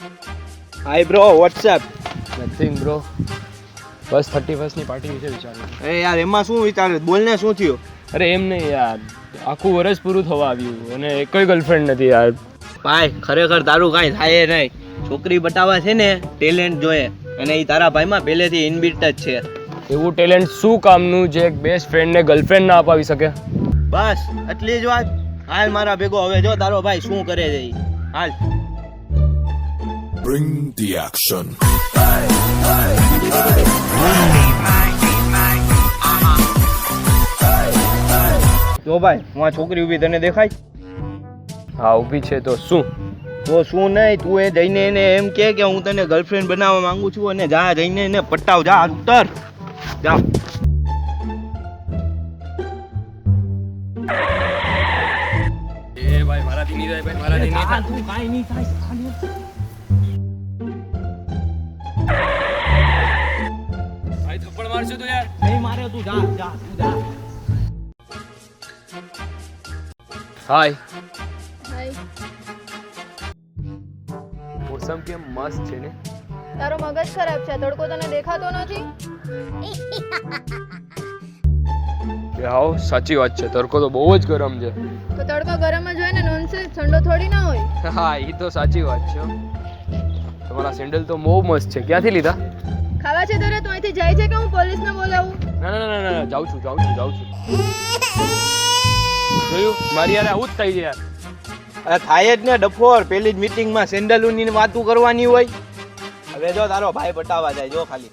હાય bro, what's up? Nothing bro, બસ 31st ની party વિશે વિચાર્યું. અરે યાર એમાં શું વિચારે? બોલને, શું થયું? અરે એમ નહીં યાર, આખું વર્ષ પૂરું થવા આવ્યું અને એકય ગર્લફ્રેન્ડ નથી યાર. ભાઈ ખરેખર તારું કાંઈ થાય નહીં. છોકરી બતાવવા છે ને ટેલેન્ટ જોઈએ, અને એ તારા ભાઈમાં પહેલેથી ઇનબિલ્ટ જ છે. એવું ટેલેન્ટ શું કામનું જે એક બેસ્ટ ફ્રેન્ડને ગર્લફ્રેન્ડ ના અપાવી શકે? બસ એટલી જ વાત. હાલ મારા ભેગો, હવે જો તારો ભાઈ શું કરે છે ઈ. હાલ. Bring the action. જો ભાઈ, હું આ છોકરી ઊભી તને દેખાય? હા ઊભી છે તો શું? તો શું નહીં, તું એ જઈને એને એમ કે હું તને ગર્લફ્રેન્ડ બનાવવા માંગુ છું, અને જા જઈને એને પટાવ. જા ઉતર, જા. એ ભાઈ મારાથી નહીં થાય, ભાઈ મારાથી નહીં થાય. તું કાંઈ નહીં થાય. ભાઈ થપ્પડ મારશો તો યાર. નહીં મારે, તું જા જા તું જા. હાય. હાય. મોસમ કેમ મસ્ત છે ને? તારો મગજ ખરાબ છે, તડકો તને દેખાતો નથી? કે હાવ સાચી વાત છે, તડકો તો બહુ જ ગરમ છે. તો તડકો ગરમ જ હોય ને, નોનસેન્સ, ઠંડો થોડી ના હોય. હા એ તો સાચી વાત છે. તમારા સેન્ડલ તો બહુ મસ્ત છે, ક્યાંથી લીધા? ખાવા છે તારે? તું અહીંથી જાય છે કે હું પોલીસને બોલાવું? ના ના ના ના, જાઉં છું જોયું, મારી યાર આવું જ થઈ છે યાર. અરે થાય જ ને ડફોર, પેલી જ મીટિંગમાં સેન્ડલોની વાતું કરવાની હોય. હવે જો તારો ભાઈ બતાવવા જાય, જો ખાલી.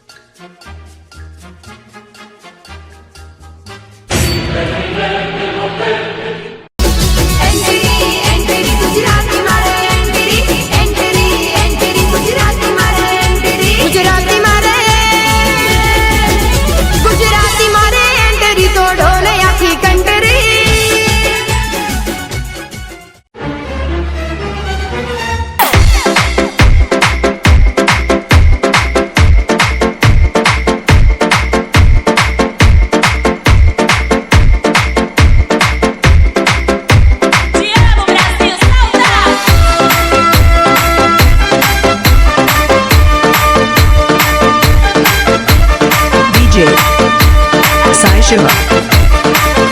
Sai Shiva.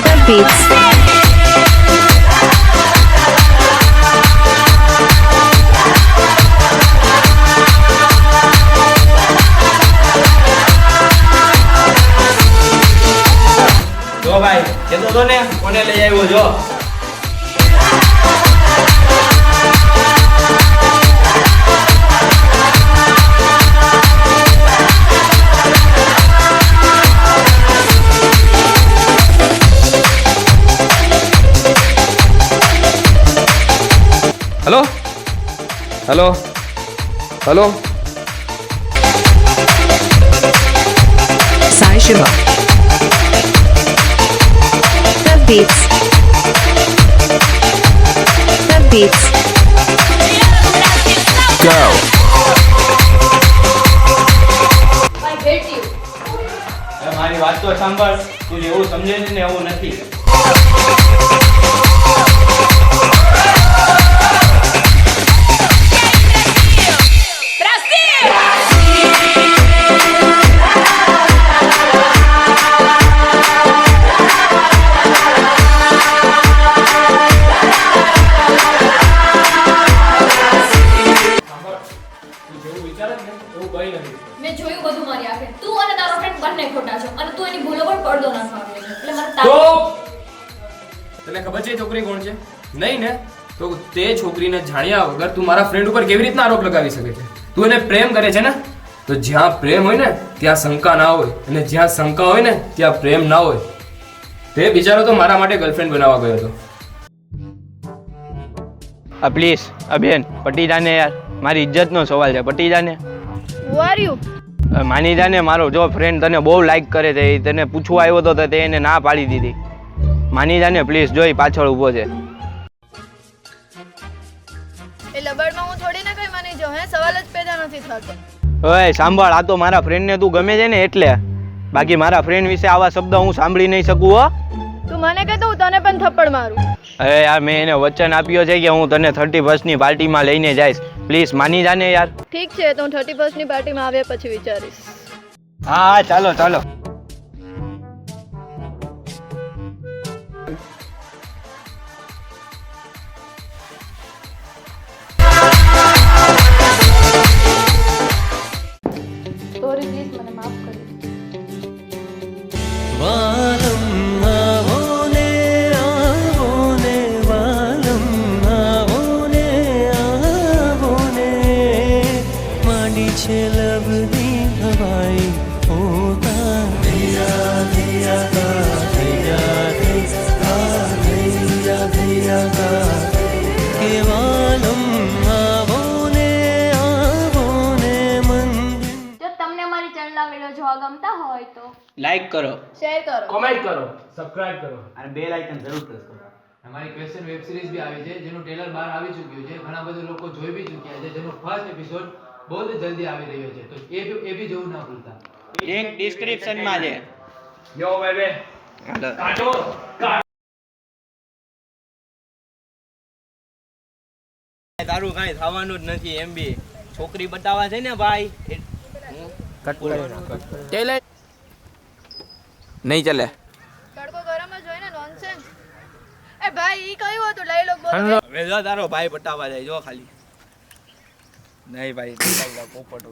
The Beats. જો ભાઈ, કહેતો તો ને કોને લઈ આવ્યો જો. Hello hello hello. Sai Shiva. The Beats. The Beats. Go. I hate you. મારી વાત તો સાંભળ, તું જેવું સમજે છે ને એવું નથી. મેં જોયું બધું મારી આંખે. તું અને તારો ફ્રેન્ડ બંને ખોટા છો, અને તું એની ભૂલો પર પડદો નાખવા માંગે છે. એટલે મારે તો તારી તને ખબર છે એ છોકરી કોણ છે? નહીં ને? તો તે છોકરીને જાણ્યા વગર તું મારા ફ્રેન્ડ ઉપર કેવી રીતના આરોપ લગાવી શકે છે? તું એને પ્રેમ કરે છે ને? તો જ્યાં પ્રેમ હોય ને ત્યાં શંકા ના હોય, અને જ્યાં શંકા હોય ને ત્યાં પ્રેમ ના હોય. તે બિચારો તો મારા માટે ગર્લફ્રેન્ડ બનાવવા ગયો હતો. પ્લીઝ બેન, પટી જાને યાર, મારી ઇજ્જતનો સવાલ છે, પટી જાને. Who are you? માની જાને, મારો જો ફ્રેન્ડ તને બહુ લાઈક કરે છે, એ તને પૂછવા આવ્યો હતો તો તે એને ના પાડી દીધી. માની જાને પ્લીઝ, જોઈ પાછળ ઊભો છે. એ લબડમાં હું થોડી ના કઈ માની જાઉં. હે, સવાલ જ પેદા નથી થતો. ઓય સાંભળ, આ તો મારા ફ્રેન્ડને તું ગમે છે ને એટલે. બાકી મારા ફ્રેન્ડ વિશે આવા શબ્દ હું સાંભળી નહીં શકું હો. તું મને કહે તો હું તને પણ થપ્પડ મારું. અરે યાર, મેં એને વચન આપ્યો છે કે હું તને 31st ની પાર્ટીમાં લઈને જઈશ. પ્લીઝ માની જાને યાર. ઠીક છે તો હું 31st ની પાર્ટીમાં આવ્યા પછી વિચારીશ. હા હા ચાલો ચાલો. સોરી પ્લીઝ મને માફ કરી. જો તમને અમારી ચેનલના વિડીયો જોવા ગમતા હોય તો લાઈક કરો. શેર કરો. કોમેન્ટ કરો, સબસ્ક્રાઇબ કરો. અને બેલ આઇકન જરૂર પ્રેસ કરો. અમારી ક્વેશ્ચન વેબ સિરીઝ બી આવી છે જેનું ટ્રેલર બહાર આવી ચૂક્યું છે, ઘણા બધા લોકો જોઈ બી ચૂક્યા છે, જેનો ફર્સ્ટ એપિસોડ બહુ જ જલ્દી આવી રહ્યો છે, તો એ બી જોવું ના ભૂલતા. લિંક ડિસ્ક્રિપ્શનમાં છે. યો બેબે હાલો. કાટો તારું કાંઈ થવાનું જ નથી એમ બી છોકરી બતાવવા છે ને ભાઈ. નહીં ચાલે. તડકો ગરમ જ હોય ને, નોનસેન્સ. એ ભાઈ ઈ કયું હતું ડાયલોગ બોલો. હવે જો તારો ભાઈ બતાવવા જાય જો ખાલી. નહીં ભાઈ પોપટ